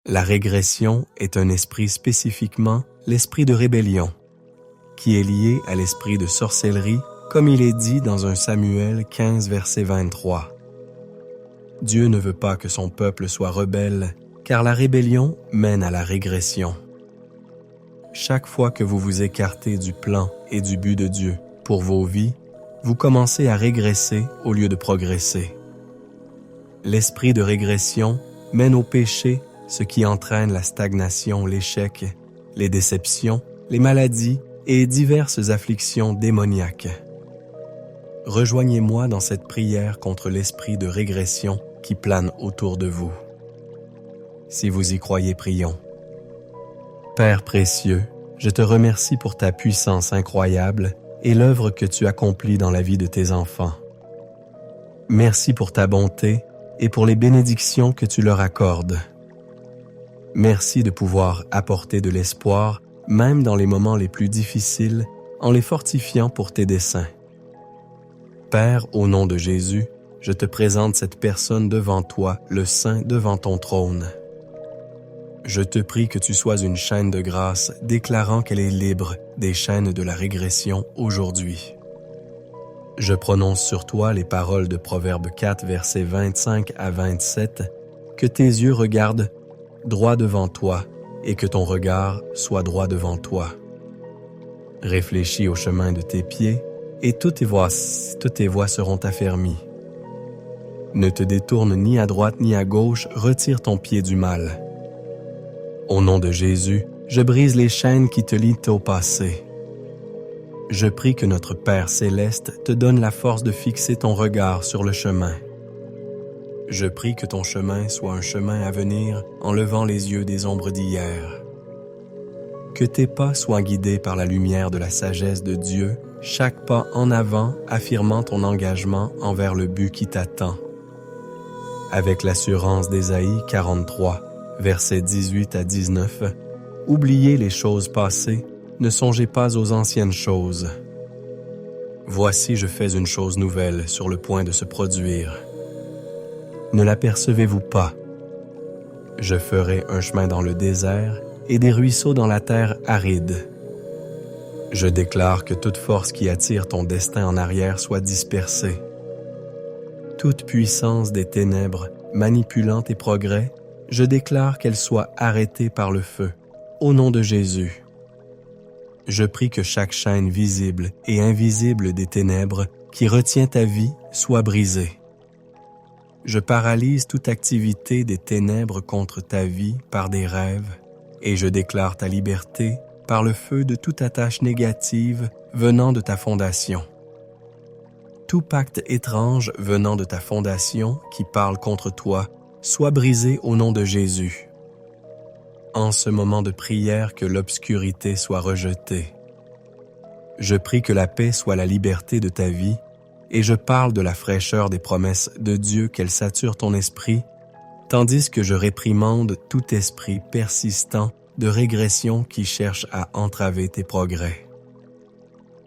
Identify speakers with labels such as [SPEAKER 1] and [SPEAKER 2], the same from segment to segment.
[SPEAKER 1] La régression est un esprit spécifiquement l'esprit de rébellion, qui est lié à l'esprit de sorcellerie, comme il est dit dans 1 Samuel 15, verset 23. Dieu ne veut pas que son peuple soit rebelle, car la rébellion mène à la régression. Chaque fois que vous vous écartez du plan et du but de Dieu pour vos vies, vous commencez à régresser au lieu de progresser. L'esprit de régression mène au péché, ce qui entraîne la stagnation, l'échec, les déceptions, les maladies et diverses afflictions démoniaques. Rejoignez-moi dans cette prière contre l'esprit de régression qui plane autour de vous. Si vous y croyez, prions. Père précieux, je te remercie pour ta puissance incroyable et l'œuvre que tu accomplis dans la vie de tes enfants. Merci pour ta bonté et pour les bénédictions que tu leur accordes. Merci de pouvoir apporter de l'espoir, même dans les moments les plus difficiles, en les fortifiant pour tes desseins. Père, au nom de Jésus, je te présente cette personne devant toi, le Saint devant ton trône. Je te prie que tu sois une chaîne de grâce déclarant qu'elle est libre des chaînes de la régression aujourd'hui. Je prononce sur toi les paroles de Proverbe 4, versets 25 à 27, que tes yeux regardent droit devant toi et que ton regard soit droit devant toi. Réfléchis au chemin de tes pieds et toutes tes voies seront affermies. Ne te détourne ni à droite ni à gauche, retire ton pied du mal. Au nom de Jésus, je brise les chaînes qui te lient au passé. Je prie que notre Père céleste te donne la force de fixer ton regard sur le chemin. Je prie que ton chemin soit un chemin à venir en levant les yeux des ombres d'hier. Que tes pas soient guidés par la lumière de la sagesse de Dieu, chaque pas en avant affirmant ton engagement envers le but qui t'attend. Avec l'assurance d'Ésaïe 43, versets 18 à 19, « Oubliez les choses passées, ne songez pas aux anciennes choses. Voici, je fais une chose nouvelle sur le point de se produire. Ne l'apercevez-vous pas? Je ferai un chemin dans le désert et des ruisseaux dans la terre aride. Je déclare que toute force qui attire ton destin en arrière soit dispersée. Toute puissance des ténèbres manipulant tes progrès, je déclare qu'elle soit arrêtée par le feu, au nom de Jésus. Je prie que chaque chaîne visible et invisible des ténèbres qui retient ta vie soit brisée. Je paralyse toute activité des ténèbres contre ta vie par des rêves et je déclare ta liberté par le feu de toute attache négative venant de ta fondation. Tout pacte étrange venant de ta fondation qui parle contre toi soit brisé au nom de Jésus. En ce moment de prière, que l'obscurité soit rejetée. Je prie que la paix soit la liberté de ta vie et je parle de la fraîcheur des promesses de Dieu qu'elle sature ton esprit, tandis que je réprimande tout esprit persistant de régression qui cherche à entraver tes progrès.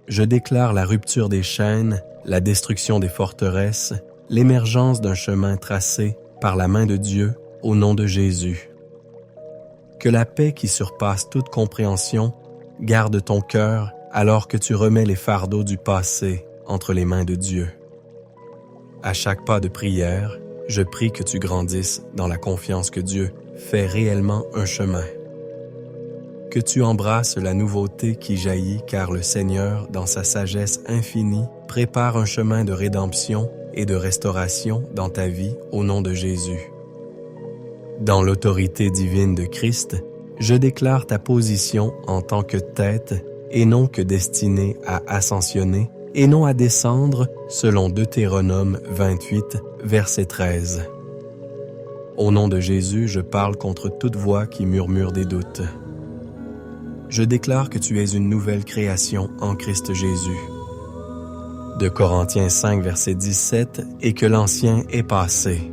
[SPEAKER 1] Je déclare la rupture des chaînes, la destruction des forteresses, l'émergence d'un chemin tracé par la main de Dieu au nom de Jésus. Que la paix qui surpasse toute compréhension garde ton cœur alors que tu remets les fardeaux du passé entre les mains de Dieu. À chaque pas de prière, je prie que tu grandisses dans la confiance que Dieu fait réellement un chemin. Que tu embrasses la nouveauté qui jaillit car le Seigneur, dans sa sagesse infinie, prépare un chemin de rédemption et de restauration dans ta vie au nom de Jésus. Dans l'autorité divine de Christ, je déclare ta position en tant que tête et non que destinée à ascensionner et non à descendre selon Deutéronome 28, verset 13. Au nom de Jésus, je parle contre toute voix qui murmure des doutes. Je déclare que tu es une nouvelle création en Christ Jésus. De Corinthiens 5, verset 17, et que l'ancien est passé.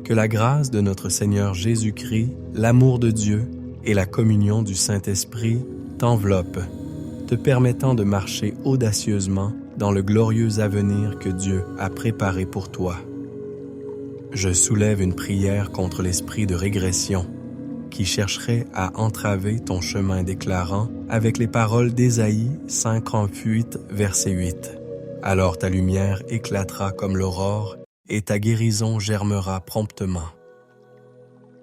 [SPEAKER 1] Que la grâce de notre Seigneur Jésus-Christ, l'amour de Dieu et la communion du Saint-Esprit t'enveloppent, te permettant de marcher audacieusement dans le glorieux avenir que Dieu a préparé pour toi. Je soulève une prière contre l'esprit de régression qui chercherait à entraver ton chemin déclarant avec les paroles d'Ésaïe 58, verset 8. Alors ta lumière éclatera comme l'aurore et ta guérison germera promptement.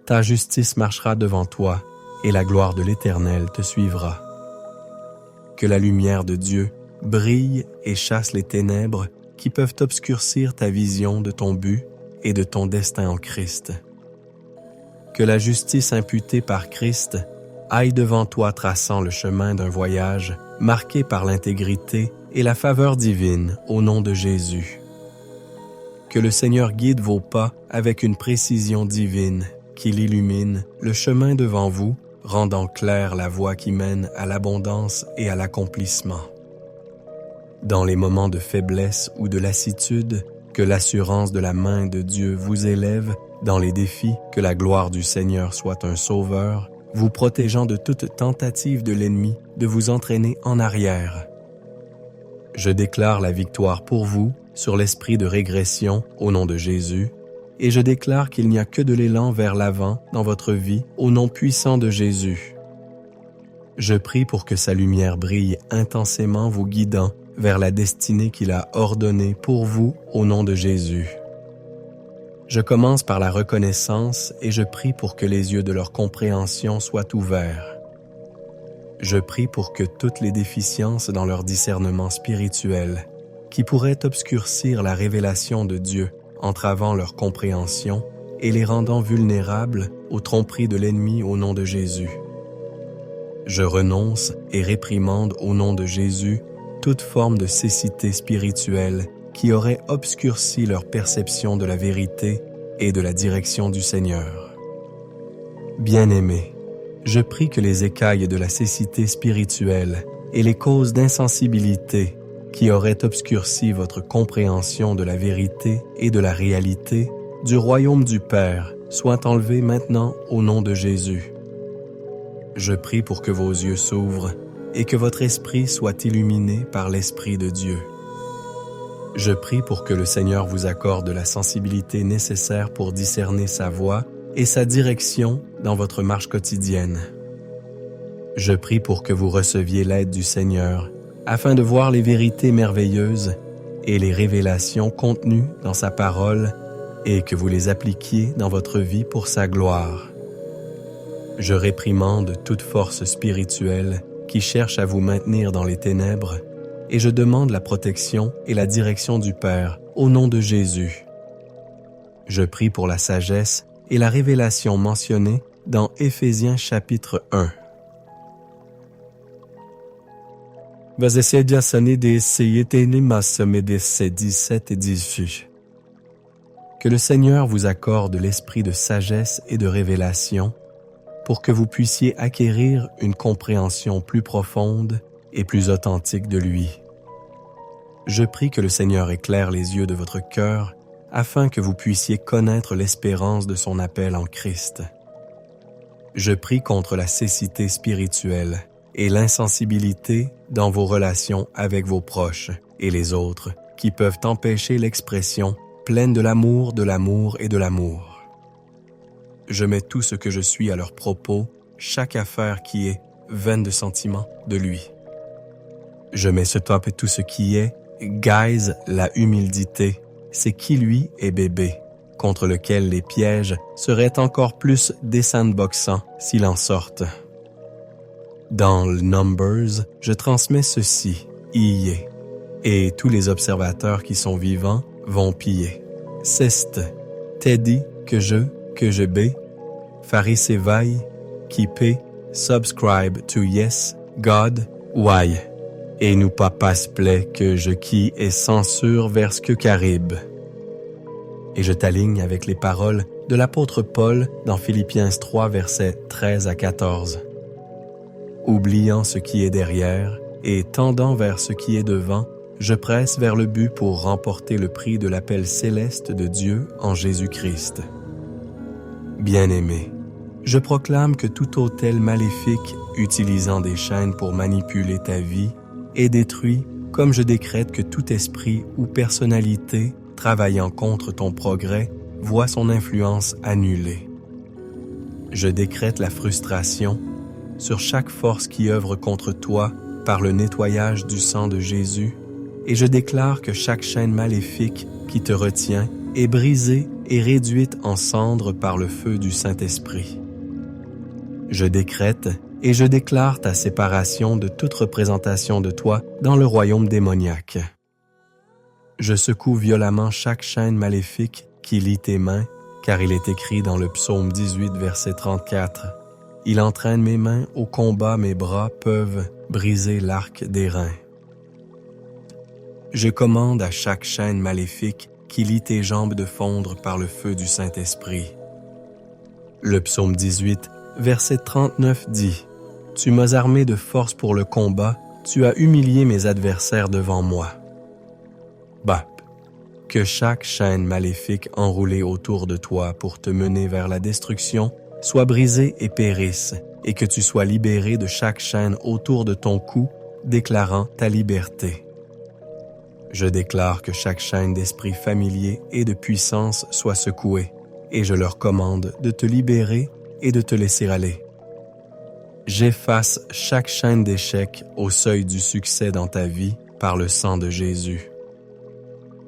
[SPEAKER 1] Ta justice marchera devant toi et la gloire de l'Éternel te suivra. Que la lumière de Dieu brille et chasse les ténèbres qui peuvent obscurcir ta vision de ton but et de ton destin en Christ. Que la justice imputée par Christ aille devant toi traçant le chemin d'un voyage marqué par l'intégrité et la faveur divine au nom de Jésus. Que le Seigneur guide vos pas avec une précision divine qu'il illumine le chemin devant vous, rendant claire la voie qui mène à l'abondance et à l'accomplissement. Dans les moments de faiblesse ou de lassitude, que l'assurance de la main de Dieu vous élève dans les défis, que la gloire du Seigneur soit un sauveur, vous protégeant de toute tentative de l'ennemi de vous entraîner en arrière. Je déclare la victoire pour vous sur l'esprit de régression au nom de Jésus, et je déclare qu'il n'y a que de l'élan vers l'avant dans votre vie au nom puissant de Jésus. Je prie pour que sa lumière brille intensément vous guidant vers la destinée qu'il a ordonnée pour vous au nom de Jésus. Je commence par la reconnaissance et je prie pour que les yeux de leur compréhension soient ouverts. Je prie pour que toutes les déficiences dans leur discernement spirituel, qui pourraient obscurcir la révélation de Dieu, entravant leur compréhension et les rendant vulnérables aux tromperies de l'ennemi au nom de Jésus. Je renonce et réprimande au nom de Jésus toute forme de cécité spirituelle qui aurait obscurci leur perception de la vérité et de la direction du Seigneur. Bien-aimés, je prie que les écailles de la cécité spirituelle et les causes d'insensibilité qui auraient obscurci votre compréhension de la vérité et de la réalité du royaume du Père soient enlevées maintenant au nom de Jésus. Je prie pour que vos yeux s'ouvrent et que votre esprit soit illuminé par l'Esprit de Dieu. Je prie pour que le Seigneur vous accorde la sensibilité nécessaire pour discerner sa voie et sa direction dans votre marche quotidienne. Je prie pour que vous receviez l'aide du Seigneur afin de voir les vérités merveilleuses et les révélations contenues dans sa parole et que vous les appliquiez dans votre vie pour sa gloire. Je réprimande toute force spirituelle qui cherche à vous maintenir dans les ténèbres et je demande la protection et la direction du Père au nom de Jésus. Je prie pour la sagesse et la révélation mentionnées dans Éphésiens chapitre 1. Versets 17 et 18. Que le Seigneur vous accorde l'esprit de sagesse et de révélation pour que vous puissiez acquérir une compréhension plus profonde et plus authentique de lui. Je prie que le Seigneur éclaire les yeux de votre cœur afin que vous puissiez connaître l'espérance de son appel en Christ. Je prie contre la cécité spirituelle et l'insensibilité dans vos relations avec vos proches et les autres qui peuvent empêcher l'expression pleine de l'amour et de l'amour. Je mets tout ce que je suis à leur propos, chaque affaire qui est vaine de sentiment de lui. Je mets stop à tout ce qui est, guise la humilité, c'est qui lui est bébé, contre lequel les pièges seraient encore plus des sandboxants s'il en sortent. Dans le Numbers, je transmets ceci, Ié, et tous les observateurs qui sont vivants vont piller. Cest, Teddy, que je bé, Farisevai, qui paie, subscribe to yes, God, why, et nous papas plaît que je qui est censure vers ce que carib. Et je t'aligne avec les paroles de l'apôtre Paul dans Philippiens 3, versets 13 à 14. Oubliant ce qui est derrière et tendant vers ce qui est devant, je presse vers le but pour remporter le prix de l'appel céleste de Dieu en Jésus-Christ. Bien-aimé, je proclame que tout autel maléfique utilisant des chaînes pour manipuler ta vie est détruit, comme je décrète que tout esprit ou personnalité travaillant contre ton progrès voit son influence annulée. Je décrète la frustration sur chaque force qui œuvre contre toi par le nettoyage du sang de Jésus, et je déclare que chaque chaîne maléfique qui te retient est brisée et réduite en cendres par le feu du Saint-Esprit. Je décrète et je déclare ta séparation de toute représentation de toi dans le royaume démoniaque. Je secoue violemment chaque chaîne maléfique qui lie tes mains, car il est écrit dans le psaume 18, verset 34, « Il entraîne mes mains au combat, mes bras peuvent briser l'arc des reins. » Je commande à chaque chaîne maléfique qui lie tes jambes de fondre par le feu du Saint-Esprit. Le psaume 18, verset 39 dit, « Tu m'as armé de force pour le combat, tu as humilié mes adversaires devant moi. » Que chaque chaîne maléfique enroulée autour de toi pour te mener vers la destruction soit brisée et périsse, et que tu sois libéré de chaque chaîne autour de ton cou, déclarant ta liberté. Je déclare que chaque chaîne d'esprit familier et de puissance soit secouée, et je leur commande de te libérer et de te laisser aller. J'efface chaque chaîne d'échec au seuil du succès dans ta vie par le sang de Jésus.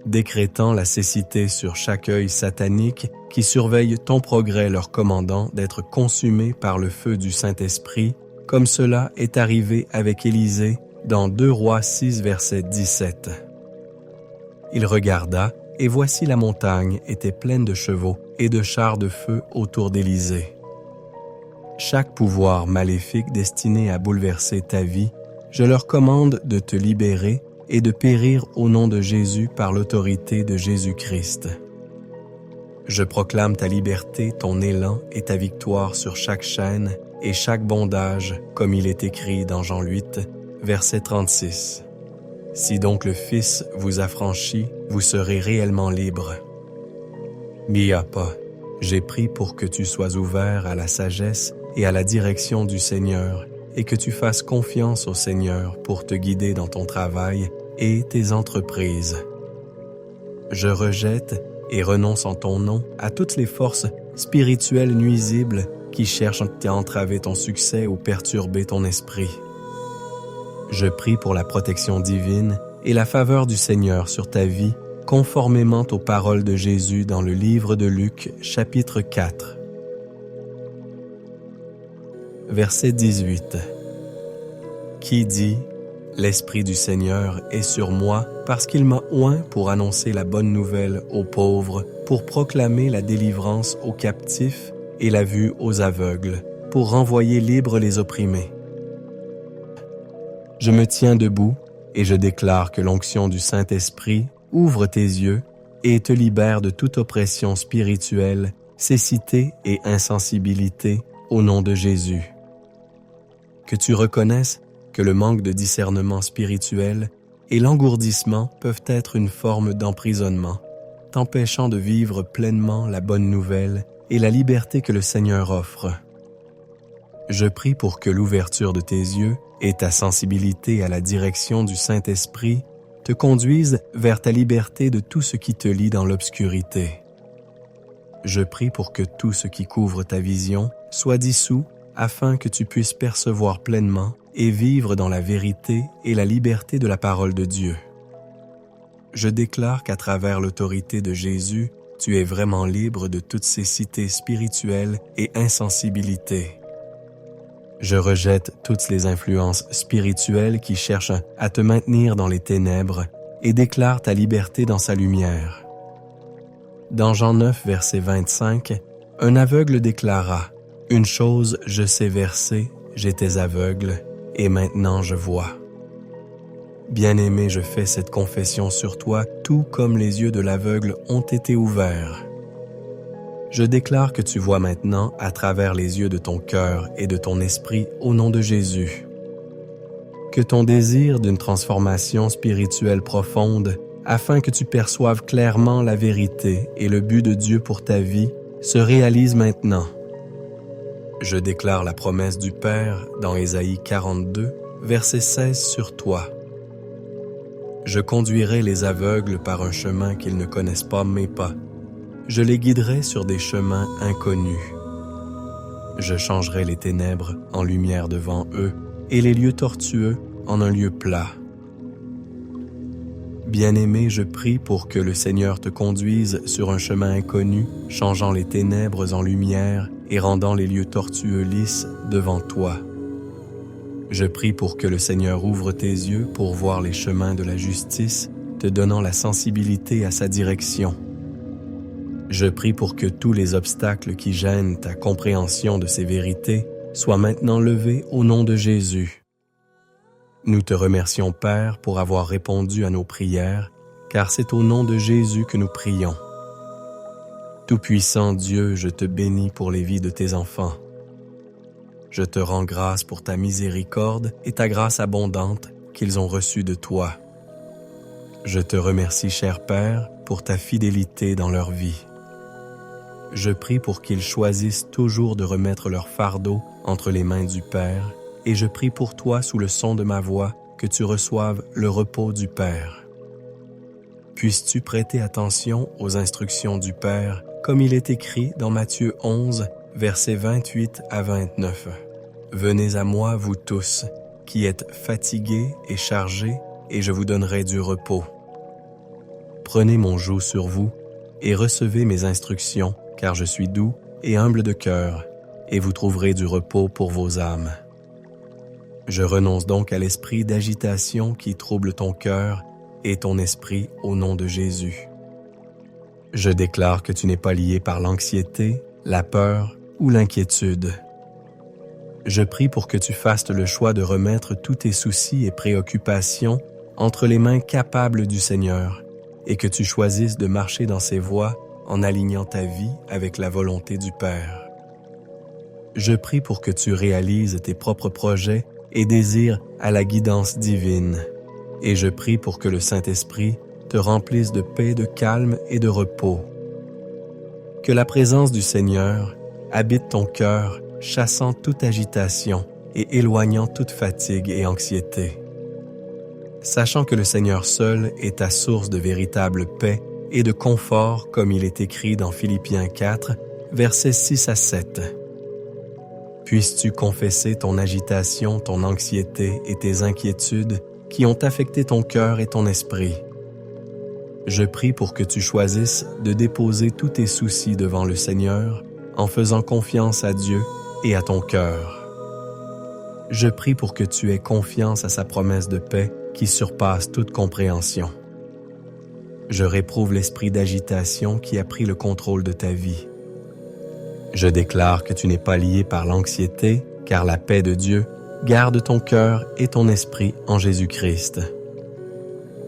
[SPEAKER 1] Décrétant la cécité sur chaque œil satanique qui surveille ton progrès leur commandant d'être consumé par le feu du Saint-Esprit, comme cela est arrivé avec Élisée dans 2 Rois 6, verset 17. Il regarda, et voici la montagne était pleine de chevaux et de chars de feu autour d'Élisée. Chaque pouvoir maléfique destiné à bouleverser ta vie, je leur commande de te libérer et de périr au nom de Jésus par l'autorité de Jésus-Christ. Je proclame ta liberté, ton élan et ta victoire sur chaque chaîne et chaque bondage, comme il est écrit dans Jean 8, verset 36. Si donc le Fils vous affranchit, vous serez réellement libre. Miapa, j'ai prié pour que tu sois ouvert à la sagesse et à la direction du Seigneur, et que tu fasses confiance au Seigneur pour te guider dans ton travail et tes entreprises. Je rejette et renonce en ton nom à toutes les forces spirituelles nuisibles qui cherchent à entraver ton succès ou perturber ton esprit. Je prie pour la protection divine et la faveur du Seigneur sur ta vie, conformément aux paroles de Jésus dans le livre de Luc, chapitre 4. Verset 18. Qui dit « L'Esprit du Seigneur est sur moi parce qu'il m'a oint pour annoncer la bonne nouvelle aux pauvres, pour proclamer la délivrance aux captifs et la vue aux aveugles, pour renvoyer libres les opprimés. » Je me tiens debout et je déclare que l'onction du Saint-Esprit ouvre tes yeux et te libère de toute oppression spirituelle, cécité et insensibilité au nom de Jésus. Que tu reconnaisses que le manque de discernement spirituel et l'engourdissement peuvent être une forme d'emprisonnement, t'empêchant de vivre pleinement la bonne nouvelle et la liberté que le Seigneur offre. Je prie pour que l'ouverture de tes yeux et ta sensibilité à la direction du Saint-Esprit te conduisent vers ta liberté de tout ce qui te lie dans l'obscurité. Je prie pour que tout ce qui couvre ta vision soit dissous afin que tu puisses percevoir pleinement et vivre dans la vérité et la liberté de la parole de Dieu. Je déclare qu'à travers l'autorité de Jésus, tu es vraiment libre de toute cécité spirituelle et insensibilité. Je rejette toutes les influences spirituelles qui cherchent à te maintenir dans les ténèbres et déclare ta liberté dans sa lumière. Dans Jean 9, verset 25, un aveugle déclara « Une chose je sais verser, j'étais aveugle, et maintenant je vois. » Bien-aimé, je fais cette confession sur toi, tout comme les yeux de l'aveugle ont été ouverts. Je déclare que tu vois maintenant à travers les yeux de ton cœur et de ton esprit au nom de Jésus. Que ton désir d'une transformation spirituelle profonde, afin que tu perçoives clairement la vérité et le but de Dieu pour ta vie, se réalise maintenant. Je déclare la promesse du Père dans Ésaïe 42, verset 16 sur toi. Je conduirai les aveugles par un chemin qu'ils ne connaissent pas mes pas. je les guiderai sur des chemins inconnus. Je changerai les ténèbres en lumière devant eux et les lieux tortueux en un lieu plat. Bien-aimé, je prie pour que le Seigneur te conduise sur un chemin inconnu, changeant les ténèbres en lumière et rendant les lieux tortueux lisses devant toi. Je prie pour que le Seigneur ouvre tes yeux pour voir les chemins de la justice, te donnant la sensibilité à sa direction. Je prie pour que tous les obstacles qui gênent ta compréhension de ces vérités soient maintenant levés au nom de Jésus. Nous te remercions, Père, pour avoir répondu à nos prières, car c'est au nom de Jésus que nous prions. Tout-Puissant Dieu, je te bénis pour les vies de tes enfants. Je te rends grâce pour ta miséricorde et ta grâce abondante qu'ils ont reçue de toi. Je te remercie, cher Père, pour ta fidélité dans leur vie. Je prie pour qu'ils choisissent toujours de remettre leur fardeau entre les mains du Père, et je prie pour toi sous le son de ma voix que tu reçoives le repos du Père. Puisses-tu prêter attention aux instructions du Père, comme il est écrit dans Matthieu 11, versets 28 à 29. « Venez à moi, vous tous, qui êtes fatigués et chargés, et je vous donnerai du repos. Prenez mon joug sur vous, et recevez mes instructions, car je suis doux et humble de cœur, et vous trouverez du repos pour vos âmes. Je renonce donc à l'esprit d'agitation qui trouble ton cœur et ton esprit au nom de Jésus. Je déclare que tu n'es pas lié par l'anxiété, la peur ou l'inquiétude. Je prie pour que tu fasses le choix de remettre tous tes soucis et préoccupations entre les mains capables du Seigneur et que tu choisisses de marcher dans ses voies en alignant ta vie avec la volonté du Père. Je prie pour que tu réalises tes propres projets et désirs à la guidance divine, et je prie pour que le Saint-Esprit te remplisse de paix, de calme et de repos. Que la présence du Seigneur habite ton cœur, chassant toute agitation et éloignant toute fatigue et anxiété. Sachant que le Seigneur seul est ta source de véritable paix et de confort, comme il est écrit dans Philippiens 4, versets 6 à 7. Puisses-tu confesser ton agitation, ton anxiété et tes inquiétudes qui ont affecté ton cœur et ton esprit. Je prie pour que tu choisisses de déposer tous tes soucis devant le Seigneur en faisant confiance à Dieu et à ton cœur. Je prie pour que tu aies confiance à sa promesse de paix qui surpasse toute compréhension. Je réprouve l'esprit d'agitation qui a pris le contrôle de ta vie. Je déclare que tu n'es pas lié par l'anxiété, car la paix de Dieu garde ton cœur et ton esprit en Jésus-Christ.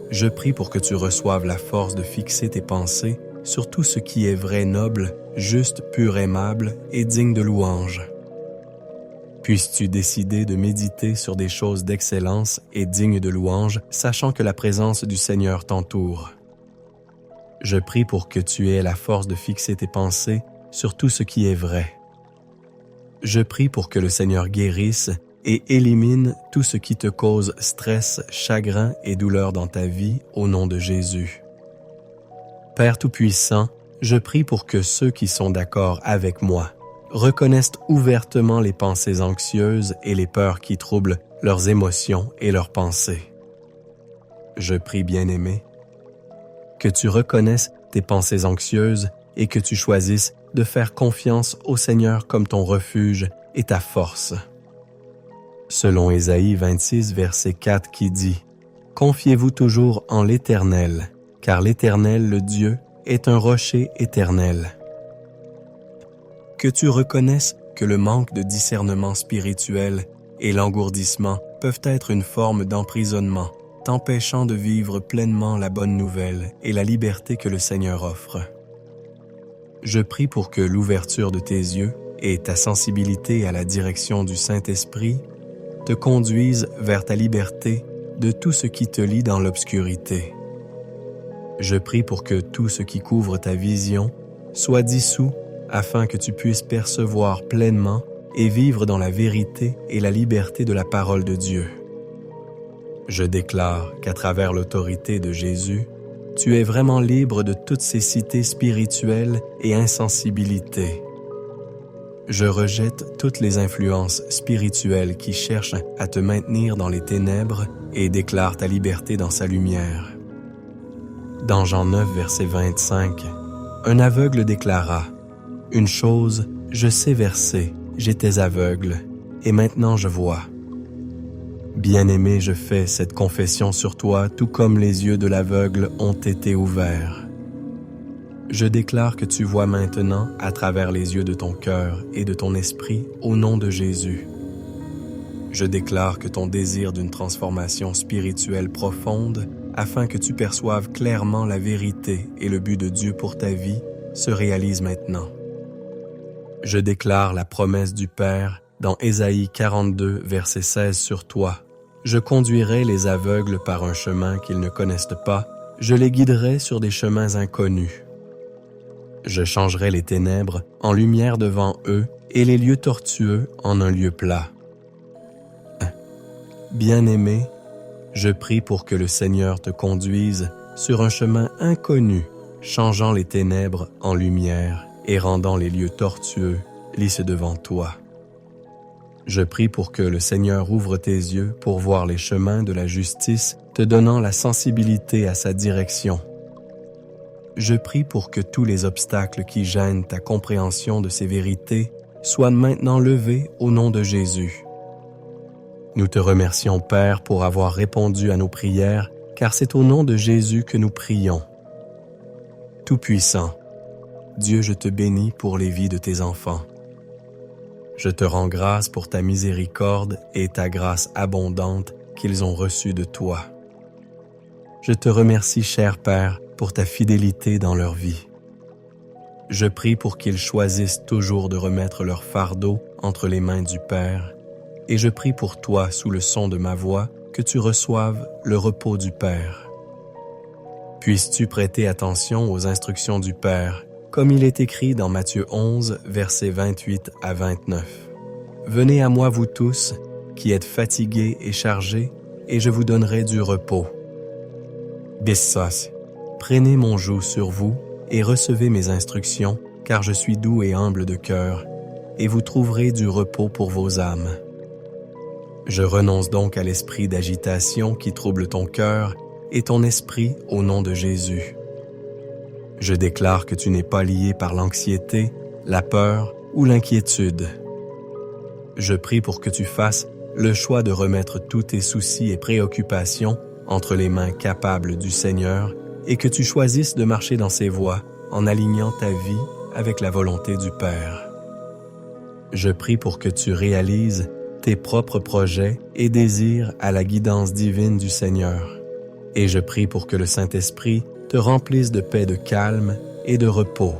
[SPEAKER 1] Je prie pour que tu reçoives la force de fixer tes pensées sur tout ce qui est vrai, noble, juste, pur, aimable et digne de louange. Puisses-tu décider de méditer sur des choses d'excellence et dignes de louange, sachant que la présence du Seigneur t'entoure. Je prie pour que tu aies la force de fixer tes pensées sur tout ce qui est vrai. Je prie pour que le Seigneur guérisse et élimine tout ce qui te cause stress, chagrin et douleur dans ta vie au nom de Jésus. Père Tout-Puissant, je prie pour que ceux qui sont d'accord avec moi reconnaissent ouvertement les pensées anxieuses et les peurs qui troublent leurs émotions et leurs pensées. Je prie, bien-aimé, que tu reconnaisses tes pensées anxieuses et que tu choisisses de faire confiance au Seigneur comme ton refuge et ta force. Selon Ésaïe 26, verset 4 qui dit « Confiez-vous toujours en l'Éternel, car l'Éternel, le Dieu, est un rocher éternel. » Que tu reconnaisses que le manque de discernement spirituel et l'engourdissement peuvent être une forme d'emprisonnement, t'empêchant de vivre pleinement la bonne nouvelle et la liberté que le Seigneur offre. Je prie pour que l'ouverture de tes yeux et ta sensibilité à la direction du Saint-Esprit te conduisent vers ta liberté de tout ce qui te lie dans l'obscurité. Je prie pour que tout ce qui couvre ta vision soit dissous afin que tu puisses percevoir pleinement et vivre dans la vérité et la liberté de la parole de Dieu. Je déclare qu'à travers l'autorité de Jésus, tu es vraiment libre de toute cécité spirituelle et insensibilité. Je rejette toutes les influences spirituelles qui cherchent à te maintenir dans les ténèbres et déclare ta liberté dans sa lumière. Dans Jean 9, verset 25, un aveugle déclara « Une chose, je sais verser, j'étais aveugle, et maintenant je vois. » Bien-aimé, je fais cette confession sur toi, tout comme les yeux de l'aveugle ont été ouverts. Je déclare que tu vois maintenant à travers les yeux de ton cœur et de ton esprit au nom de Jésus. Je déclare que ton désir d'une transformation spirituelle profonde, afin que tu perçoives clairement la vérité et le but de Dieu pour ta vie, se réalise maintenant. Je déclare la promesse du Père dans Ésaïe 42, verset 16 sur toi. Je conduirai les aveugles par un chemin qu'ils ne connaissent pas, je les guiderai sur des chemins inconnus. Je changerai les ténèbres en lumière devant eux et les lieux tortueux en un lieu plat. Bien-aimé, je prie pour que le Seigneur te conduise sur un chemin inconnu, changeant les ténèbres en lumière et rendant les lieux tortueux lisses devant toi. Je prie pour que le Seigneur ouvre tes yeux pour voir les chemins de la justice, te donnant la sensibilité à sa direction. Je prie pour que tous les obstacles qui gênent ta compréhension de ces vérités soient maintenant levés au nom de Jésus. Nous te remercions, Père, pour avoir répondu à nos prières, car c'est au nom de Jésus que nous prions. Tout-Puissant, Dieu, je te bénis pour les vies de tes enfants. Je te rends grâce pour ta miséricorde et ta grâce abondante qu'ils ont reçue de toi. Je te remercie, cher Père, pour ta fidélité dans leur vie. Je prie pour qu'ils choisissent toujours de remettre leur fardeau entre les mains du Père, et je prie pour toi, sous le son de ma voix, que tu reçoives le repos du Père. Puisses-tu prêter attention aux instructions du Père, comme il est écrit dans Matthieu 11, versets 28 à 29. « Venez à moi, vous tous, qui êtes fatigués et chargés, et je vous donnerai du repos. Bissos, prenez mon joug sur vous et recevez mes instructions, car je suis doux et humble de cœur, et vous trouverez du repos pour vos âmes. Je renonce donc à l'esprit d'agitation qui trouble ton cœur et ton esprit au nom de Jésus. Je déclare que tu n'es pas lié par l'anxiété, la peur ou l'inquiétude. Je prie pour que tu fasses le choix de remettre tous tes soucis et préoccupations entre les mains capables du Seigneur et que tu choisisses de marcher dans ses voies en alignant ta vie avec la volonté du Père. Je prie pour que tu réalises tes propres projets et désirs à la guidance divine du Seigneur. Et je prie pour que le Saint-Esprit te remplisse de paix, de calme et de repos.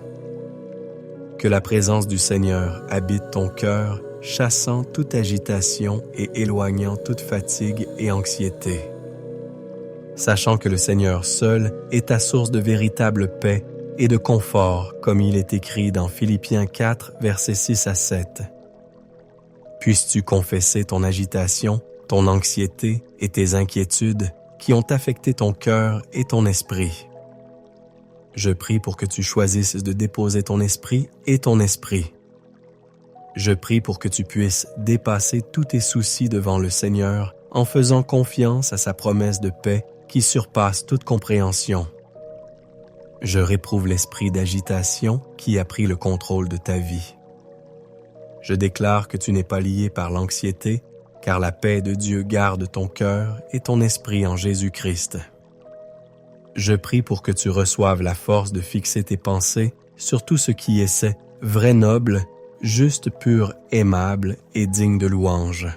[SPEAKER 1] Que la présence du Seigneur habite ton cœur, chassant toute agitation et éloignant toute fatigue et anxiété. Sachant que le Seigneur seul est ta source de véritable paix et de confort, comme il est écrit dans Philippiens 4, versets 6 à 7. Puisses-tu confesser ton agitation, ton anxiété et tes inquiétudes qui ont affecté ton cœur et ton esprit. Je prie pour que tu choisisses de déposer ton esprit et ton esprit. Je prie pour que tu puisses dépasser tous tes soucis devant le Seigneur en faisant confiance à sa promesse de paix qui surpasse toute compréhension. Je réprouve l'esprit d'agitation qui a pris le contrôle de ta vie. Je déclare que tu n'es pas lié par l'anxiété, car la paix de Dieu garde ton cœur et ton esprit en Jésus-Christ. Je prie pour que tu reçoives la force de fixer tes pensées sur tout ce qui est saint, vrai, noble, juste, pur, aimable et digne de louange.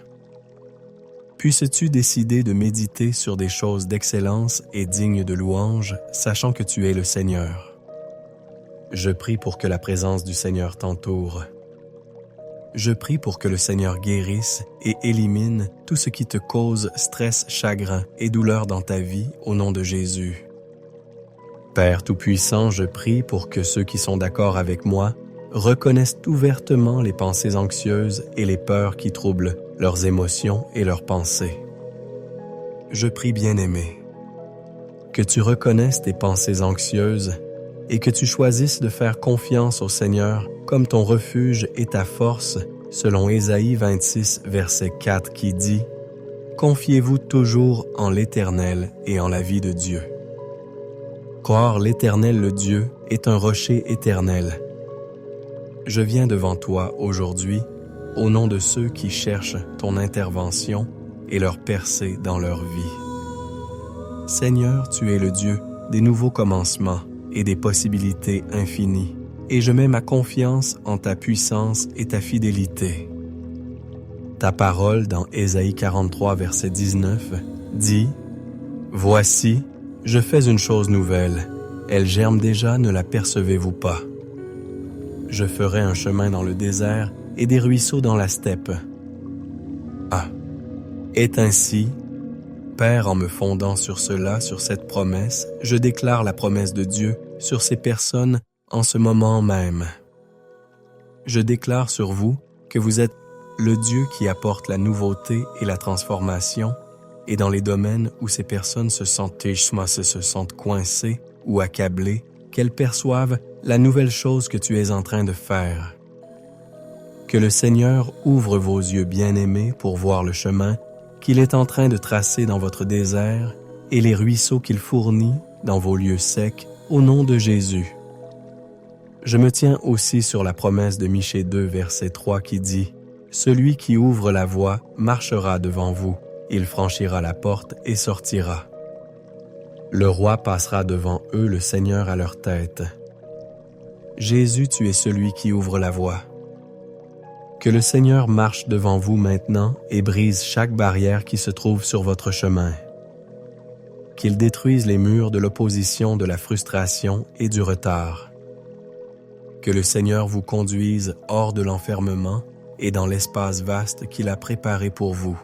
[SPEAKER 1] Puisses-tu décider de méditer sur des choses d'excellence et dignes de louange, sachant que tu es le Seigneur. Je prie pour que la présence du Seigneur t'entoure. Je prie pour que le Seigneur guérisse et élimine tout ce qui te cause stress, chagrin et douleur dans ta vie au nom de Jésus. Père Tout-Puissant, je prie pour que ceux qui sont d'accord avec moi reconnaissent ouvertement les pensées anxieuses et les peurs qui troublent leurs émotions et leurs pensées. Je prie, bien-aimé, que tu reconnaisses tes pensées anxieuses et que tu choisisses de faire confiance au Seigneur comme ton refuge et ta force, selon Ésaïe 26, verset 4 qui dit « Confiez-vous toujours en l'Éternel et en la vie de Dieu. » Croire l'Éternel le Dieu est un rocher éternel. Je viens devant toi aujourd'hui au nom de ceux qui cherchent ton intervention et leur percée dans leur vie. Seigneur, tu es le Dieu des nouveaux commencements et des possibilités infinies, et je mets ma confiance en ta puissance et ta fidélité. Ta parole dans Ésaïe 43, verset 19, dit « Voici, je fais une chose nouvelle, elle germe déjà, ne la percevez-vous pas. Je ferai un chemin dans le désert et des ruisseaux dans la steppe. » Ah, est ainsi, Père, en me fondant sur cela, sur cette promesse, je déclare la promesse de Dieu sur ces personnes en ce moment même. Je déclare sur vous que vous êtes le Dieu qui apporte la nouveauté et la transformation, et dans les domaines où ces personnes se sentent coincées ou accablées, qu'elles perçoivent la nouvelle chose que tu es en train de faire. Que le Seigneur ouvre vos yeux bien-aimés pour voir le chemin qu'il est en train de tracer dans votre désert et les ruisseaux qu'il fournit dans vos lieux secs au nom de Jésus. Je me tiens aussi sur la promesse de Michée 2, verset 3 qui dit « Celui qui ouvre la voie marchera devant vous, il franchira la porte et sortira. Le roi passera devant eux, le Seigneur à leur tête. » Jésus, tu es celui qui ouvre la voie. Que le Seigneur marche devant vous maintenant et brise chaque barrière qui se trouve sur votre chemin. Qu'il détruise les murs de l'opposition, de la frustration et du retard. Que le Seigneur vous conduise hors de l'enfermement et dans l'espace vaste qu'il a préparé pour vous.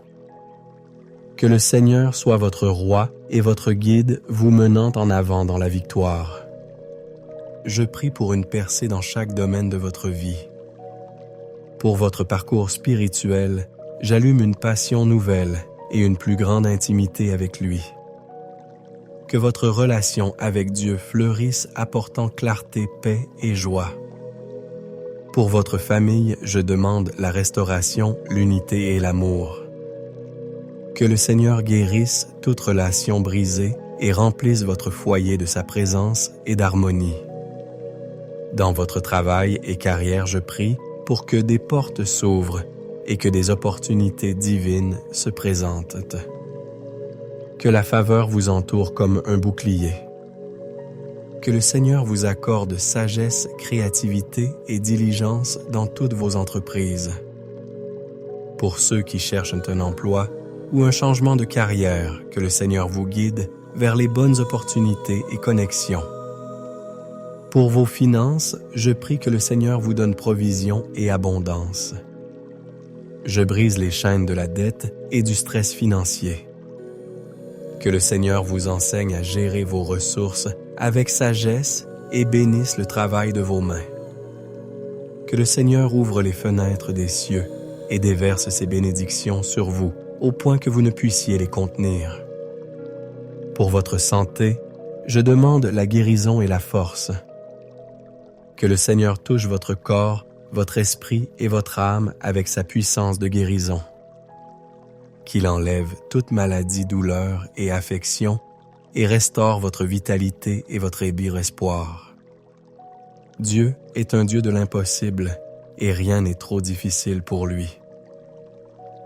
[SPEAKER 1] Que le Seigneur soit votre roi et votre guide vous menant en avant dans la victoire. Je prie pour une percée dans chaque domaine de votre vie. Pour votre parcours spirituel, j'allume une passion nouvelle et une plus grande intimité avec lui. Que votre relation avec Dieu fleurisse apportant clarté, paix et joie. Pour votre famille, je demande la restauration, l'unité et l'amour. Que le Seigneur guérisse toute relation brisée et remplisse votre foyer de sa présence et d'harmonie. Dans votre travail et carrière, je prie pour que des portes s'ouvrent et que des opportunités divines se présentent. Que la faveur vous entoure comme un bouclier. Que le Seigneur vous accorde sagesse, créativité et diligence dans toutes vos entreprises. Pour ceux qui cherchent un emploi ou un changement de carrière, que le Seigneur vous guide vers les bonnes opportunités et connexions. Pour vos finances, je prie que le Seigneur vous donne provision et abondance. Je brise les chaînes de la dette et du stress financier. Que le Seigneur vous enseigne à gérer vos ressources avec sagesse et bénisse le travail de vos mains. Que le Seigneur ouvre les fenêtres des cieux et déverse ses bénédictions sur vous, au point que vous ne puissiez les contenir. Pour votre santé, je demande la guérison et la force. Que le Seigneur touche votre corps, votre esprit et votre âme avec sa puissance de guérison. Qu'il enlève toute maladie, douleur et affection et restaure votre vitalité et votre espoir. Dieu est un Dieu de l'impossible et rien n'est trop difficile pour lui.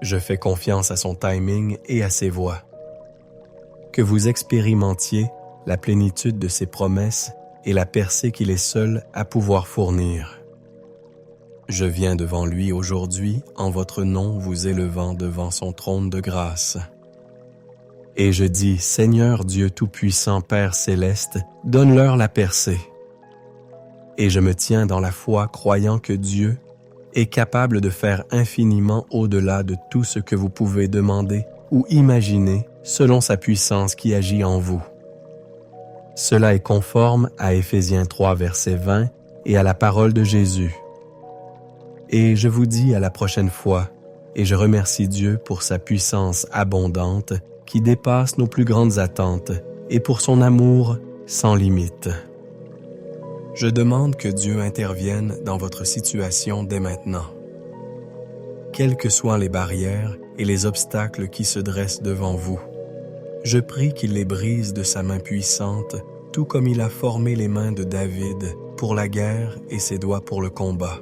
[SPEAKER 1] Je fais confiance à son timing et à ses voies. Que vous expérimentiez la plénitude de ses promesses et la percée qu'il est seul à pouvoir fournir. Je viens devant lui aujourd'hui en votre nom vous élevant devant son trône de grâce. Et je dis, Seigneur Dieu Tout-Puissant, Père Céleste, donne-leur la percée. Et je me tiens dans la foi croyant que Dieu est capable de faire infiniment au-delà de tout ce que vous pouvez demander ou imaginer selon sa puissance qui agit en vous. Cela est conforme à Éphésiens 3, verset 20 et à la parole de Jésus. Et je vous dis à la prochaine fois, et je remercie Dieu pour sa puissance abondante qui dépasse nos plus grandes attentes et pour son amour sans limite. Je demande que Dieu intervienne dans votre situation dès maintenant. Quelles que soient les barrières et les obstacles qui se dressent devant vous, je prie qu'il les brise de sa main puissante, tout comme il a formé les mains de David pour la guerre et ses doigts pour le combat.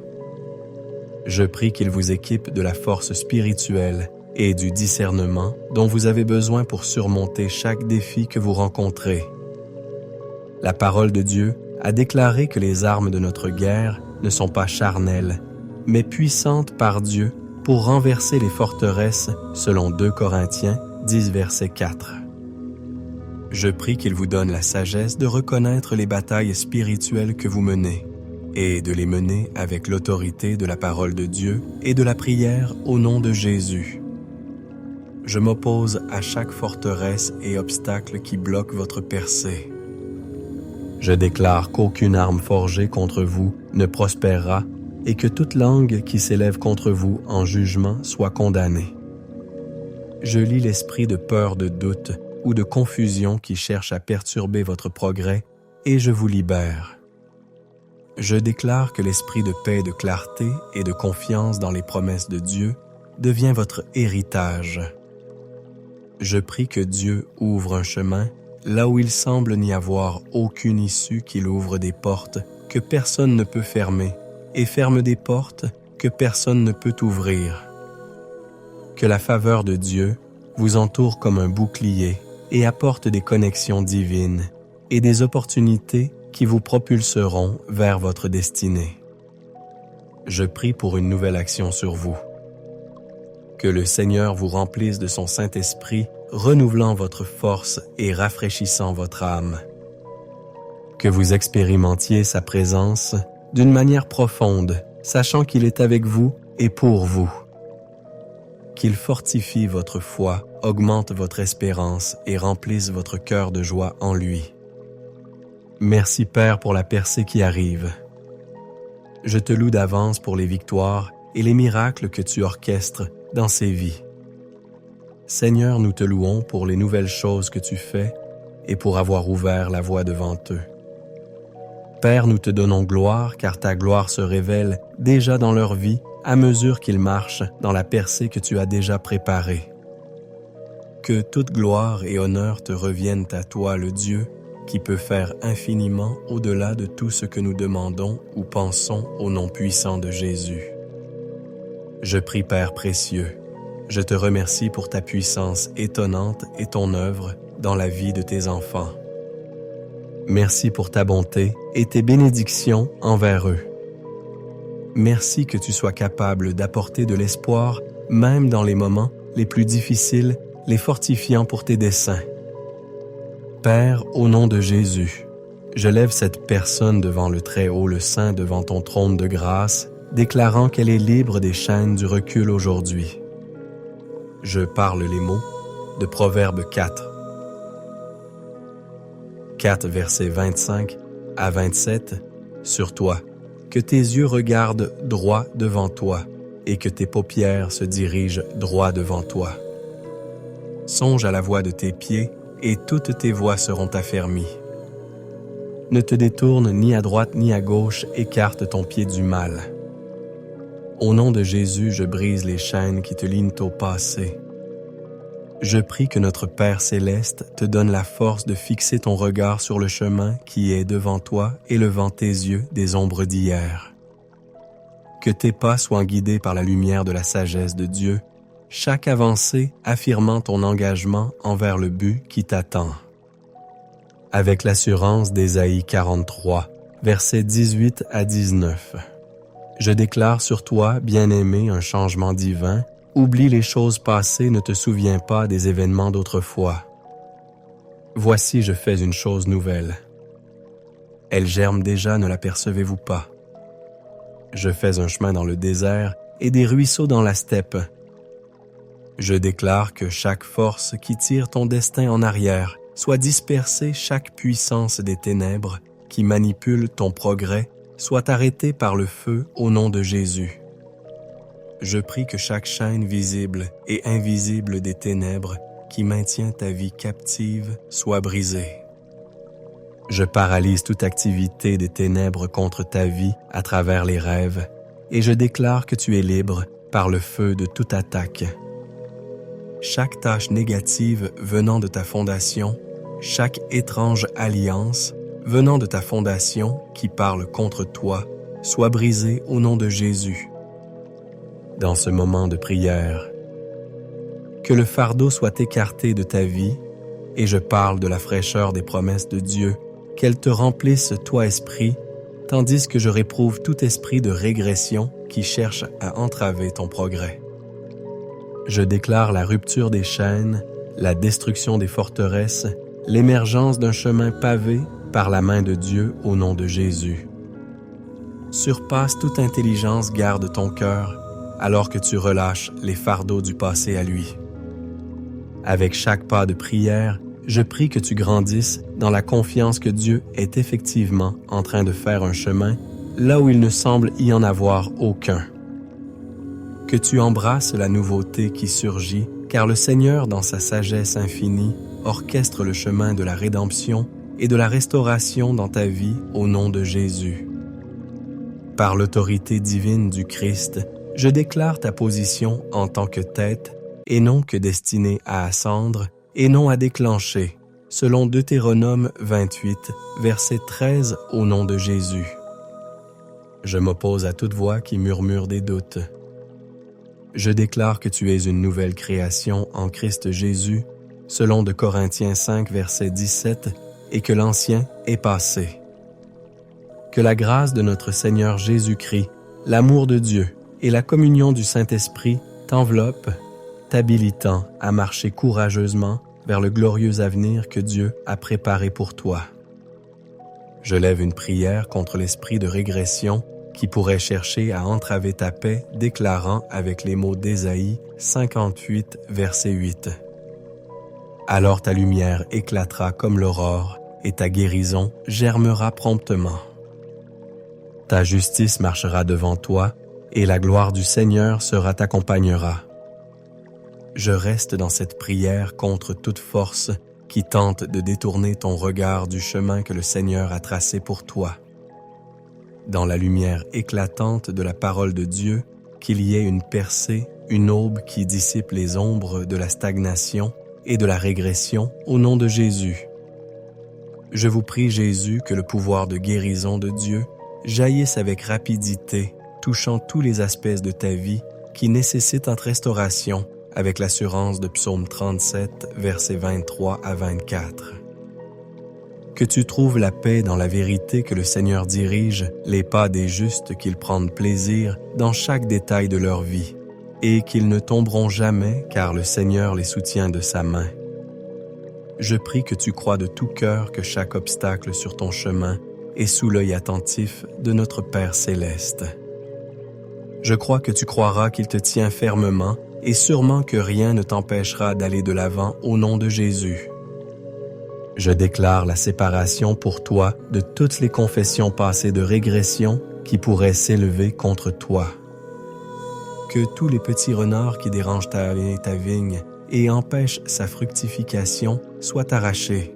[SPEAKER 1] Je prie qu'il vous équipe de la force spirituelle et du discernement dont vous avez besoin pour surmonter chaque défi que vous rencontrez. La parole de Dieu a déclaré que les armes de notre guerre ne sont pas charnelles, mais puissantes par Dieu pour renverser les forteresses selon 2 Corinthiens 10, verset 4. Je prie qu'il vous donne la sagesse de reconnaître les batailles spirituelles que vous menez et de les mener avec l'autorité de la parole de Dieu et de la prière au nom de Jésus. Je m'oppose à chaque forteresse et obstacle qui bloque votre percée. Je déclare qu'aucune arme forgée contre vous ne prospérera et que toute langue qui s'élève contre vous en jugement soit condamnée. Je lis l'esprit de peur, de doute ou de confusion qui cherche à perturber votre progrès et je vous libère. Je déclare que l'esprit de paix, de clarté et de confiance dans les promesses de Dieu devient votre héritage. Je prie que Dieu ouvre un chemin là où il semble n'y avoir aucune issue, qu'il ouvre des portes que personne ne peut fermer et ferme des portes que personne ne peut ouvrir. Que la faveur de Dieu vous entoure comme un bouclier et apporte des connexions divines et des opportunités qui vous propulseront vers votre destinée. Je prie pour une nouvelle action sur vous. Que le Seigneur vous remplisse de son Saint-Esprit, renouvelant votre force et rafraîchissant votre âme. Que vous expérimentiez sa présence d'une manière profonde, sachant qu'il est avec vous et pour vous. Qu'il fortifie votre foi, augmente votre espérance et remplisse votre cœur de joie en lui. Merci Père pour la percée qui arrive. Je te loue d'avance pour les victoires et les miracles que tu orchestres dans ces vies. Seigneur, nous te louons pour les nouvelles choses que tu fais et pour avoir ouvert la voie devant eux. Père, nous te donnons gloire car ta gloire se révèle déjà dans leur vie à mesure qu'ils marchent dans la percée que tu as déjà préparée. Que toute gloire et honneur te reviennent à toi, le Dieu, qui peut faire infiniment au-delà de tout ce que nous demandons ou pensons au nom puissant de Jésus. Je prie, Père précieux, je te remercie pour ta puissance étonnante et ton œuvre dans la vie de tes enfants. Merci pour ta bonté et tes bénédictions envers eux. Merci que tu sois capable d'apporter de l'espoir même dans les moments les plus difficiles, les fortifiant pour tes desseins. Père, au nom de Jésus, je lève cette personne devant le Très-Haut, le Saint, devant ton trône de grâce, déclarant qu'elle est libre des chaînes du recul aujourd'hui. Je parle les mots de Proverbe 4. 4 versets 25 à 27, sur toi, que tes yeux regardent droit devant toi et que tes paupières se dirigent droit devant toi. Songe à la voie de tes pieds et toutes tes voies seront affermies. Ne te détourne ni à droite ni à gauche, écarte ton pied du mal. Au nom de Jésus, je brise les chaînes qui te lignent au passé. Je prie que notre Père céleste te donne la force de fixer ton regard sur le chemin qui est devant toi, élevant tes yeux des ombres d'hier. Que tes pas soient guidés par la lumière de la sagesse de Dieu, chaque avancée affirmant ton engagement envers le but qui t'attend. Avec l'assurance d'Ésaïe 43, versets 18 à 19. Je déclare sur toi, bien-aimé, un changement divin. Oublie les choses passées, ne te souviens pas des événements d'autrefois. Voici, je fais une chose nouvelle. Elle germe déjà, ne l'apercevez-vous pas? Je fais un chemin dans le désert et des ruisseaux dans la steppe. Je déclare que chaque force qui tire ton destin en arrière soit dispersée, chaque puissance des ténèbres qui manipule ton progrès soit arrêtée par le feu au nom de Jésus. Je prie que chaque chaîne visible et invisible des ténèbres qui maintient ta vie captive soit brisé. Je paralyse toute activité des ténèbres contre ta vie à travers les rêves et je déclare que tu es libre par le feu de toute attaque. Chaque tâche négative venant de ta fondation, chaque étrange alliance venant de ta fondation qui parle contre toi, soit brisée au nom de Jésus. Dans ce moment de prière, que le fardeau soit écarté de ta vie, et je parle de la fraîcheur des promesses de Dieu, qu'elles te remplissent toi esprit, tandis que je réprouve tout esprit de régression qui cherche à entraver ton progrès. Je déclare la rupture des chaînes, la destruction des forteresses, l'émergence d'un chemin pavé par la main de Dieu au nom de Jésus. Surpasse toute intelligence, garde ton cœur, alors que tu relâches les fardeaux du passé à lui. Avec chaque pas de prière, je prie que tu grandisses dans la confiance que Dieu est effectivement en train de faire un chemin là où il ne semble y en avoir aucun. Que tu embrasses la nouveauté qui surgit, car le Seigneur, dans sa sagesse infinie, orchestre le chemin de la rédemption et de la restauration dans ta vie au nom de Jésus. Par l'autorité divine du Christ, je déclare ta position en tant que tête et non que destinée à ascendre et non à déclencher, selon Deutéronome 28, verset 13 au nom de Jésus. Je m'oppose à toute voix qui murmure des doutes. Je déclare que tu es une nouvelle création en Christ Jésus, selon de Corinthiens 5, verset 17, et que l'ancien est passé. Que la grâce de notre Seigneur Jésus-Christ, l'amour de Dieu et la communion du Saint-Esprit t'enveloppent, t'habilitant à marcher courageusement vers le glorieux avenir que Dieu a préparé pour toi. Je lève une prière contre l'esprit de régression qui pourrait chercher à entraver ta paix, déclarant avec les mots d'Ésaïe 58, verset 8. Alors ta lumière éclatera comme l'aurore et ta guérison germera promptement. Ta justice marchera devant toi et la gloire du Seigneur t'accompagnera. Je reste dans cette prière contre toute force qui tente de détourner ton regard du chemin que le Seigneur a tracé pour toi. Dans la lumière éclatante de la parole de Dieu, qu'il y ait une percée, une aube qui dissipe les ombres de la stagnation et de la régression au nom de Jésus. Je vous prie, Jésus, que le pouvoir de guérison de Dieu jaillisse avec rapidité, touchant tous les aspects de ta vie qui nécessitent une restauration, avec l'assurance de Psaume 37, versets 23 à 24. Que tu trouves la paix dans la vérité que le Seigneur dirige les pas des justes, qu'ils prennent plaisir dans chaque détail de leur vie, et qu'ils ne tomberont jamais car le Seigneur les soutient de sa main. Je prie que tu crois de tout cœur que chaque obstacle sur ton chemin est sous l'œil attentif de notre Père céleste. Je crois que tu croiras qu'il te tient fermement et sûrement que rien ne t'empêchera d'aller de l'avant au nom de Jésus. Je déclare la séparation pour toi de toutes les confessions passées de régression qui pourraient s'élever contre toi. Que tous les petits renards qui dérangent ta vigne et empêchent sa fructification soient arrachés.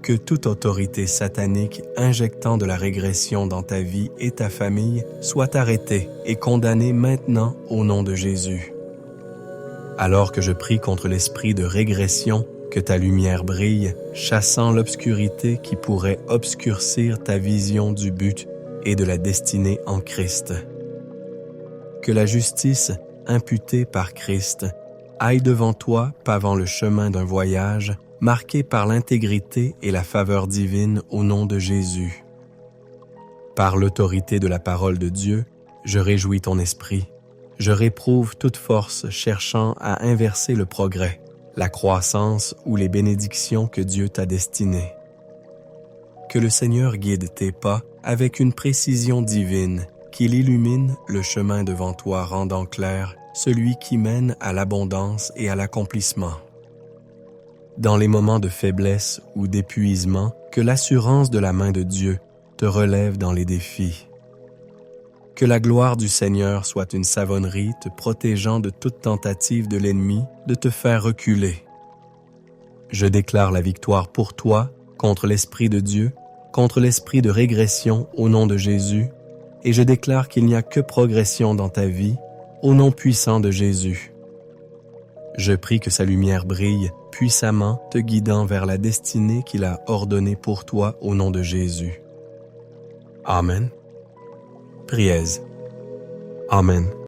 [SPEAKER 1] Que toute autorité satanique injectant de la régression dans ta vie et ta famille soit arrêtée et condamnée maintenant au nom de Jésus. Alors que je prie contre l'esprit de régression, que ta lumière brille, chassant l'obscurité qui pourrait obscurcir ta vision du but et de la destinée en Christ. Que la justice, imputée par Christ, aille devant toi, pavant le chemin d'un voyage, marqué par l'intégrité et la faveur divine au nom de Jésus. Par l'autorité de la parole de Dieu, je réjouis ton esprit. Je réprouve toute force cherchant à inverser le progrès, la croissance ou les bénédictions que Dieu t'a destinées. Que le Seigneur guide tes pas avec une précision divine, qu'il illumine le chemin devant toi, rendant clair celui qui mène à l'abondance et à l'accomplissement. Dans les moments de faiblesse ou d'épuisement, que l'assurance de la main de Dieu te relève dans les défis. Que la gloire du Seigneur soit une savonnerie te protégeant de toute tentative de l'ennemi de te faire reculer. Je déclare la victoire pour toi contre l'Esprit de Dieu, contre l'esprit de régression au nom de Jésus, et je déclare qu'il n'y a que progression dans ta vie, au nom puissant de Jésus. Je prie que sa lumière brille puissamment, te guidant vers la destinée qu'il a ordonnée pour toi au nom de Jésus. Amen. Priez. Amen.